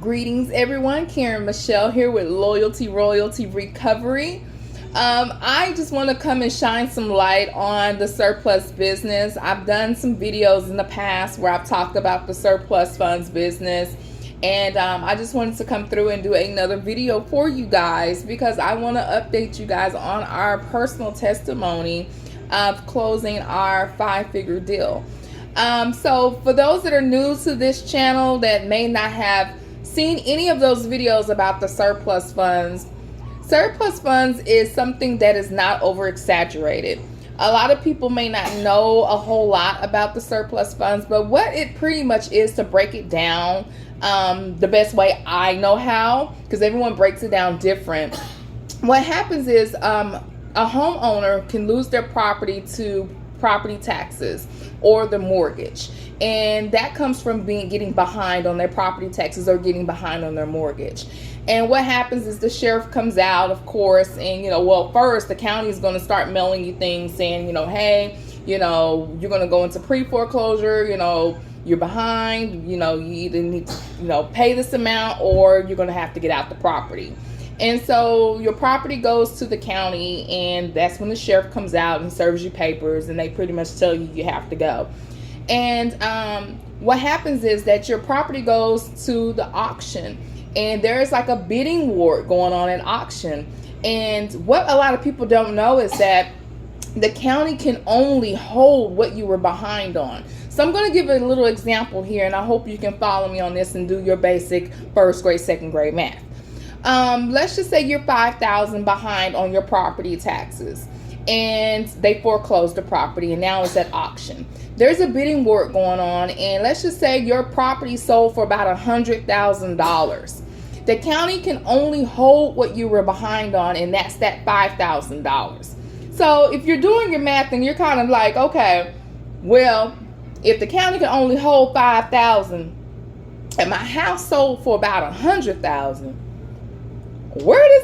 Greetings, everyone. Karen Michelle here with Loyalty Royalty Recovery. I just want to come and shine some light on the surplus business. I've done some videos in the past where I've talked about the surplus funds business, and I just wanted to come through and do another video for you guys because I want to update you guys on our personal testimony of closing our 5-figure deal. So for those that are new to this channel that may not have seen any of those videos about the surplus funds is something that is not over exaggerated. A lot of people may not know a whole lot about the surplus funds, but what it pretty much is, to break it down the best way I know how, because everyone breaks it down different. What happens is a homeowner can lose their property to property taxes or the mortgage, and that comes from getting behind on their property taxes or getting behind on their mortgage. And what happens is the sheriff comes out, of course, and first the county is going to start mailing you things saying, hey, you're going to go into pre-foreclosure, you're behind, you either need to pay this amount or you're going to have to get out the property. And so your property goes to the county, and that's when the sheriff comes out and serves you papers, and they pretty much tell you you have to go. And what happens is that your property goes to the auction, and there's like a bidding war going on at auction. And what a lot of people don't know is that the county can only hold what you were behind on. So I'm going to give a little example here, and I hope you can follow me on this and do your basic first grade, second grade math. Let's just say you're $5,000 behind on your property taxes, and they foreclosed the property, and now it's at auction. There's a bidding war going on, and let's just say your property sold for about $100,000. The county can only hold what you were behind on, and that's that $5,000. So if you're doing your math and you're kind of like, okay, well, if the county can only hold $5,000 and my house sold for about $100,000, where does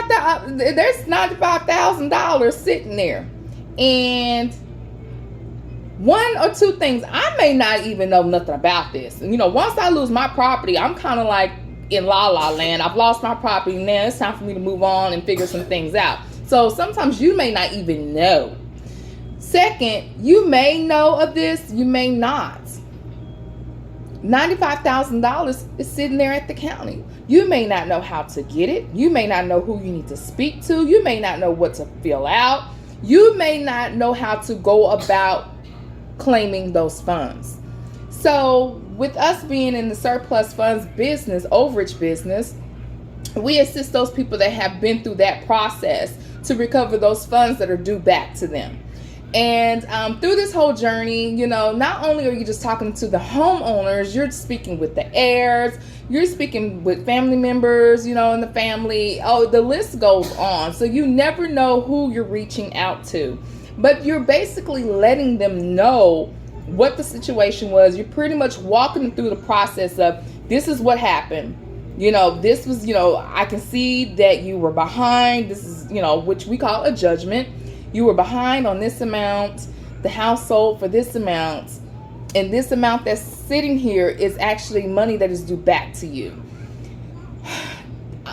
$95,000? There's $95,000 sitting there. And one or two things, I may not even know nothing about this. Once I lose my property, I'm kind of like in la land. I've lost my property. Now it's time for me to move on and figure some things out. So sometimes you may not even know. Second, you may know of this, you may not. $95,000 is sitting there at the county. You may not know how to get it. You may not know who you need to speak to. You may not know what to fill out. You may not know how to go about claiming those funds. So with us being in the surplus funds business, overage business, we assist those people that have been through that process to recover those funds that are due back to them. And through this whole journey, not only are you just talking to the homeowners, you're speaking with the heirs, you're speaking with family members, in the family. Oh, the list goes on. So you never know who you're reaching out to, but you're basically letting them know what the situation was. You're pretty much walking them through the process of, this is what happened. This was, I can see that you were behind. This is, which we call a judgment. You were behind on this amount. The house sold for this amount. And this amount that's sitting here is actually money that is due back to you.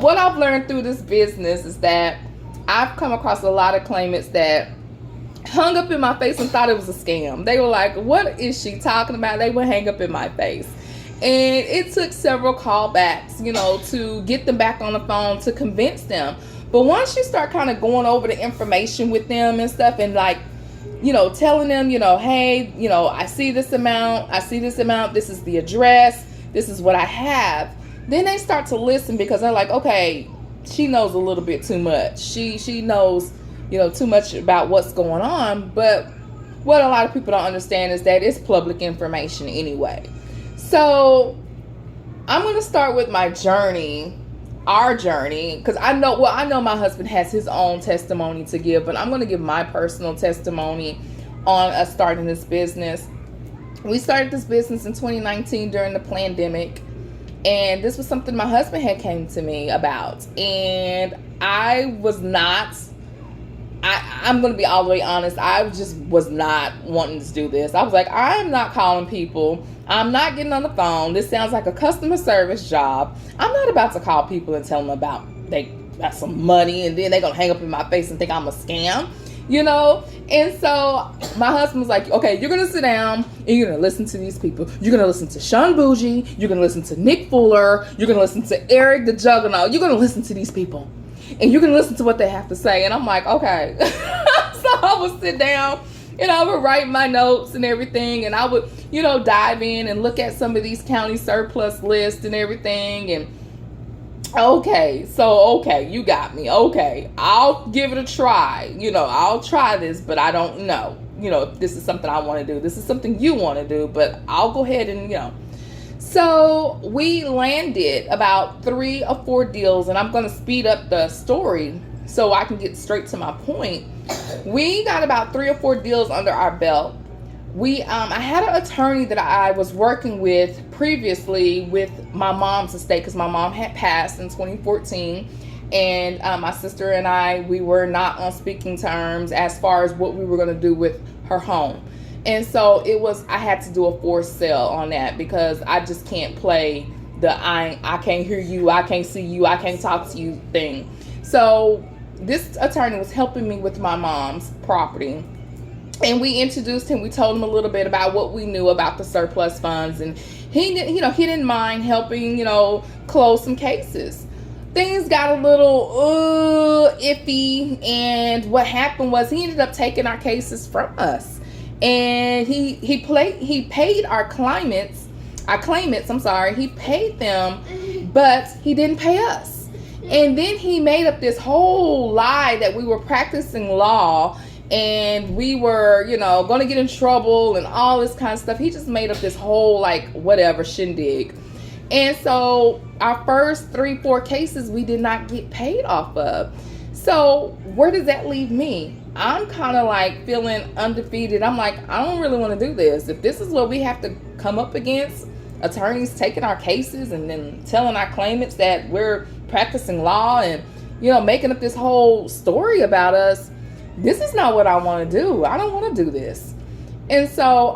What I've learned through this business is that I've come across a lot of claimants that hung up in my face and thought it was a scam. They were like, what is she talking about? They would hang up in my face. And it took several callbacks, to get them back on the phone to convince them. But once you start kind of going over the information with them and stuff, and like, telling them, hey, I see this amount, this is the address, this is what I have, then they start to listen, because they're like, okay, she knows a little bit too much. She knows, too much about what's going on. But what a lot of people don't understand is that it's public information anyway. So I'm going to start with my journey, our journey, because I know my husband has his own testimony to give, but I'm going to give my personal testimony on us starting this business. We started this business in 2019 during the pandemic, and this was something my husband had came to me about, and I I'm going to be all the way honest. I just was not wanting to do this. I was like, I'm not calling people. I'm not getting on the phone. This sounds like a customer service job. I'm not about to call people and tell them about they got some money and then they're going to hang up in my face and think I'm a scam, you know? And so my husband was like, okay, you're going to sit down and you're going to listen to these people. You're going to listen to Sean Bougie. You're going to listen to Nick Fuller. You're going to listen to Eric the Juggernaut. You're going to listen to these people. And you can listen to what they have to say. And I'm like, okay. So I would sit down and I would write my notes and everything. And I would, you know, dive in and look at some of these county surplus lists and everything. And okay, you got me. Okay, I'll give it a try. You know, I'll try this, but I don't know, you know, if this is something I want to do. This is something you want to do, but I'll go ahead and, you know. So we landed about 3 or 4 deals, and I'm going to speed up the story so I can get straight to my point. We got about 3 or 4 deals under our belt. I had an attorney that I was working with previously with my mom's estate because my mom had passed in 2014, and my sister and I, we were not on speaking terms as far as what we were going to do with her home. And so I had to do a forced sale on that because I just can't play the I can't hear you, I can't see you, I can't talk to you thing. So this attorney was helping me with my mom's property. And we introduced him. We told him a little bit about what we knew about the surplus funds. And he didn't mind helping, you know, close some cases. Things got a little iffy. And what happened was he ended up taking our cases from us. And he paid our claimants, he paid them, but he didn't pay us. And then he made up this whole lie that we were practicing law and we were, you know, going to get in trouble and all this kind of stuff. He just made up this whole, like, whatever shindig. And so our first 3-4 cases we did not get paid off of. So where does that leave me? I'm kind of like feeling undefeated. I'm like, I don't really want to do this. If this is what we have to come up against, attorneys taking our cases and then telling our claimants that we're practicing law and, you know, making up this whole story about us, this is not what I want to do. I don't want to do this. And so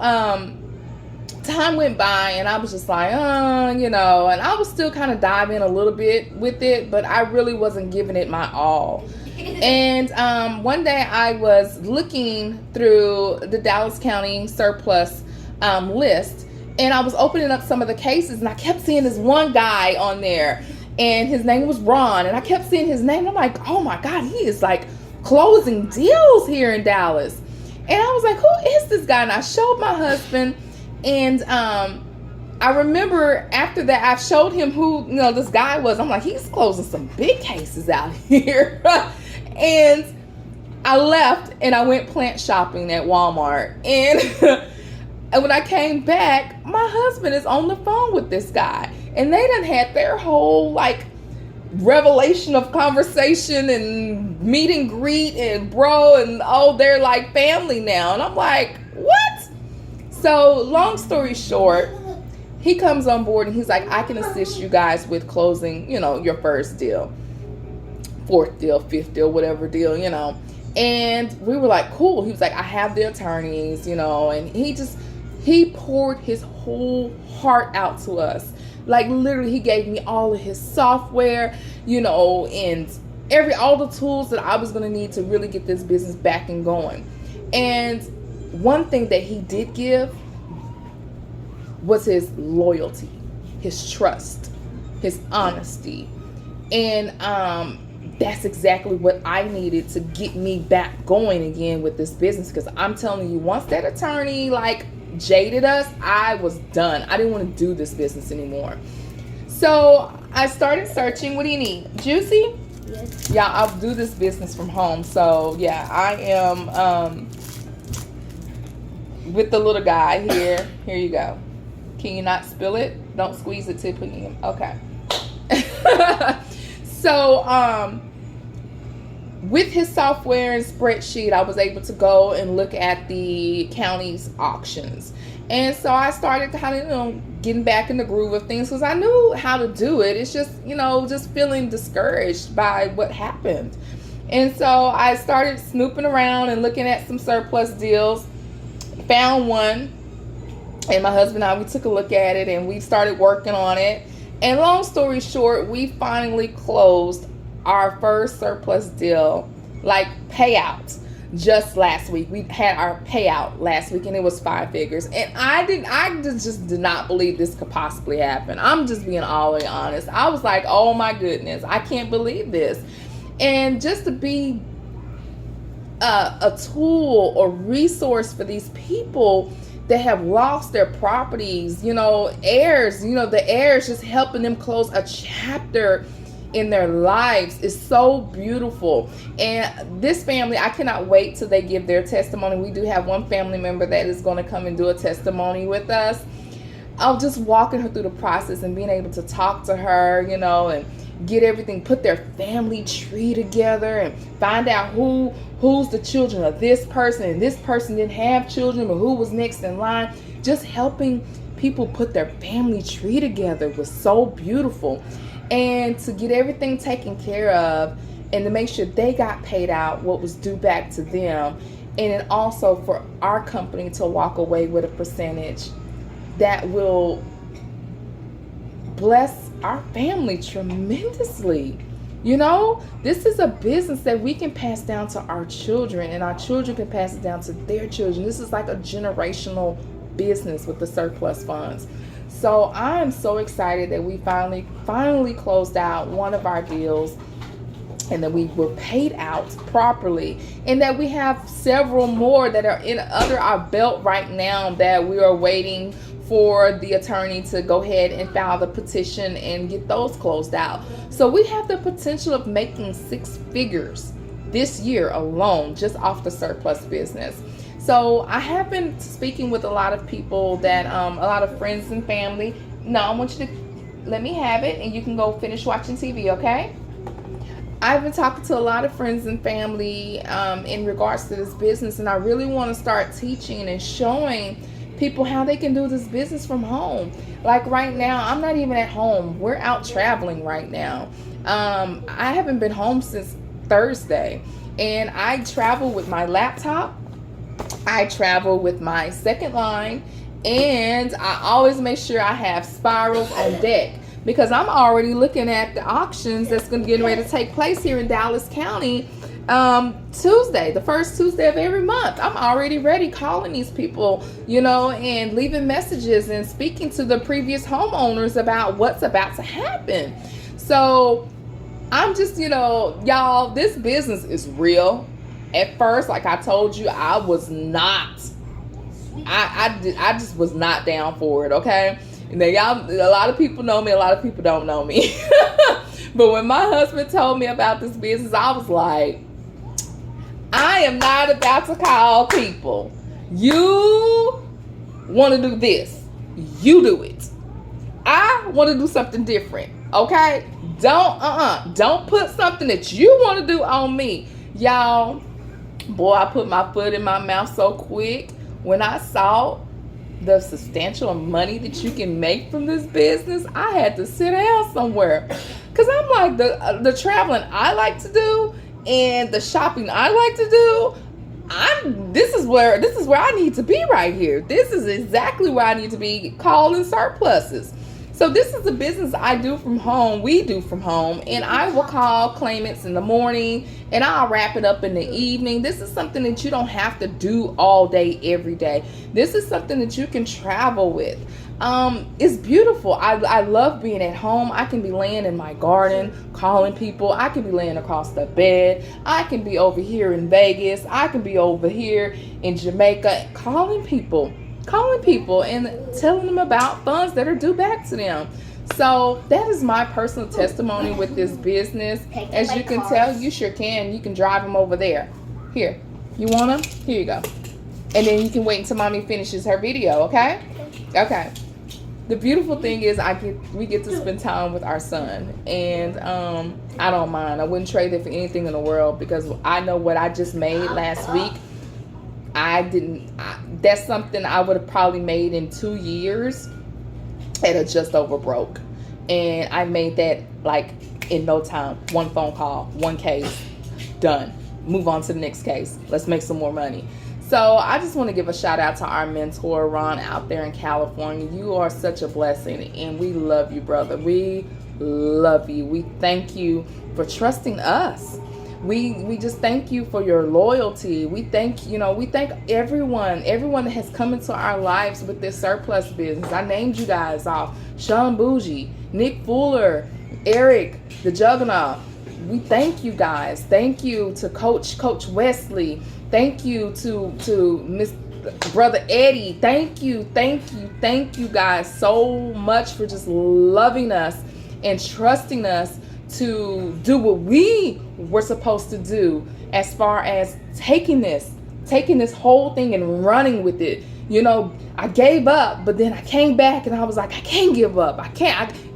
time went by and I was just like, you know, and I was still kind of diving a little bit with it, but I really wasn't giving it my all. And one day I was looking through the Dallas County surplus list, and I was opening up some of the cases, and I kept seeing this one guy on there, and his name was Ron, and I kept seeing his name. I'm like, oh my God, he is like closing deals here in Dallas. And I was like, who is this guy? And I showed my husband, and I remember after that, I showed him who, you know, this guy was. I'm like, he's closing some big cases out here. And I left and I went plant shopping at Walmart. And when I came back, my husband is on the phone with this guy. And they done had their whole, like, revelation of conversation and meet and greet and they're like family now. And I'm like, what? So long story short, he comes on board and he's like, I can assist you guys with closing, you know, your first deal, 4th deal, 5th deal, whatever deal, you know. And we were like, cool. He was like, I have the attorneys, you know, and he poured his whole heart out to us. Like, literally, he gave me all of his software, you know, and all the tools that I was going to need to really get this business back and going. And one thing that he did give was his loyalty, his trust, his honesty. And that's exactly what I needed to get me back going again with this business. Because I'm telling you, once that attorney, like, jaded us, I was done. I didn't want to do this business anymore. So I started searching. What do you need? Juicy? Yes. Yeah, I'll do this business from home. So yeah, I am with the little guy here. Here you go. Can you not spill it? Don't squeeze it till you put it in. Okay. So with his software and spreadsheet, I was able to go and look at the county's auctions. And so I started kind of, you know, getting back in the groove of things because I knew how to do it. It's just, you know, just feeling discouraged by what happened. And so I started snooping around and looking at some surplus deals, found one, and my husband and I, we took a look at it and we started working on it. And long story short, we finally closed our first surplus deal, like payout, just last week. We had our payout last week and it was 5 figures. And I just did not believe this could possibly happen. I'm just being all the way honest. I was like, oh my goodness, I can't believe this. And just to be a tool or resource for these people that have lost their properties, heirs, the heirs, just helping them close a chapter in their lives is so beautiful. And this family, I cannot wait till they give their testimony. We do have one family member that is going to come and do a testimony with us. I'll just walking her through the process and being able to talk to her, and get everything, put their family tree together and find out who's the children of this person, and this person didn't have children, but who was next in line. Just helping people put their family tree together was so beautiful. And to get everything taken care of and to make sure they got paid out what was due back to them. And then also for our company to walk away with a percentage that will bless our family tremendously. This is a business that we can pass down to our children, and our children can pass it down to their children. This is like a generational business with the surplus funds. So I am so excited that we finally closed out one of our deals, and that we were paid out properly, and that we have several more that are under our belt right now that we are waiting for the attorney to go ahead and file the petition and get those closed out. So we have the potential of making 6 figures this year alone just off the surplus business. So I have been speaking with a lot of people that a lot of friends and family. No, I want you to let me have it and you can go finish watching TV, okay? I've been talking to a lot of friends and family in regards to this business, and I really want to start teaching and showing people how they can do this business from home. Like right now, I'm not even at home. We're out traveling right now. I haven't been home since Thursday, and I travel with my laptop. I travel with my second line, and I always make sure I have spirals on deck, because I'm already looking at the auctions that's going to get ready to take place here in Dallas County Tuesday, the first Tuesday of every month. I'm already ready calling these people, and leaving messages and speaking to the previous homeowners about what's about to happen. So I'm just, y'all, this business is real. At first, like I told you, I was not. I just was not down for it, okay? Now, y'all, a lot of people know me, a lot of people don't know me. But when my husband told me about this business, I was like, I am not about to call people. You want to do this, you do it. I want to do something different, okay? Don't put something that you want to do on me. Y'all, boy, I put my foot in my mouth so quick when I saw the substantial money that you can make from this business. I had to sit down somewhere, because I'm like, the traveling I like to do and the shopping I like to do, this is where I need to be right here. This is exactly where I need to be, calling surpluses. So this is the business I do from home, we do from home, and I will call claimants in the morning and I'll wrap it up in the evening. This is something that you don't have to do all day, every day. This is something that you can travel with. It's beautiful. I love being at home. I can be laying in my garden calling people. I can be laying across the bed. I can be over here in Vegas. I can be over here in Jamaica calling people and telling them about funds that are due back to them. So that is my personal testimony with this business. As you can tell, you sure can. You can drive them over there. Here, you want them? Here you go. And then you can wait until mommy finishes her video, okay? Okay. The beautiful thing is we get to spend time with our son, and I don't mind. I wouldn't trade it for anything in the world, because I know what I just made last week. That's something I would have probably made in 2 years at a just over broke. And I made that like in no time. One phone call, one case. done. Move on to the next case. Let's make some more money. So I just want to give a shout out to our mentor, Ron, out there in California. You are such a blessing, and we love you, brother. We love you. We thank you for trusting us. We just thank you for your loyalty. We thank everyone that has come into our lives with this surplus business. I named you guys off: Sean Bougie, Nick Fuller, Eric, the Juggernaut. We thank you guys. Thank you to Coach Wesley. Thank you to Miss Brother Eddie. Thank you guys so much for just loving us and trusting us to do what we were supposed to do, as far as taking this whole thing and running with it. I gave up, but then I came back and I was like, I can't give up.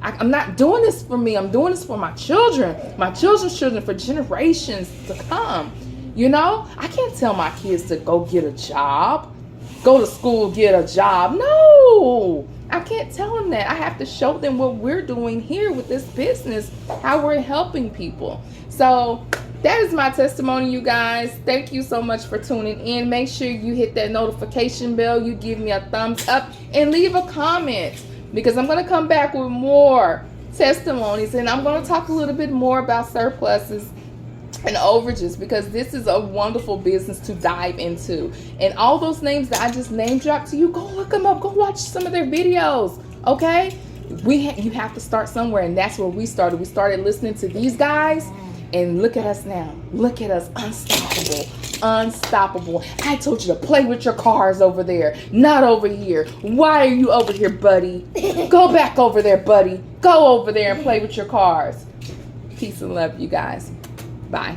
I'm not doing this for me. I'm doing this for my children, my children's children, for generations to come. I can't tell my kids to go get a job, go to school, get a job. No, I can't tell them that. I have to show them what we're doing here with this business, how we're helping people. So that is my testimony, you guys. Thank you so much for tuning in. Make sure you hit that notification bell, you give me a thumbs up, and leave a comment, because I'm going to come back with more testimonies, and I'm going to talk a little bit more about surpluses and overages, because this is a wonderful business to dive into. And all those names that I just name dropped to you, go look them up, go watch some of their videos. Okay, you have to start somewhere, and that's where we started. We started listening to these guys, and look at us now. Look at us, unstoppable. I told you to play with your cars over there, not over here. Why are you over here, buddy? Go back over there, buddy. Go over there and play with your cars. Peace and love, you guys. Bye.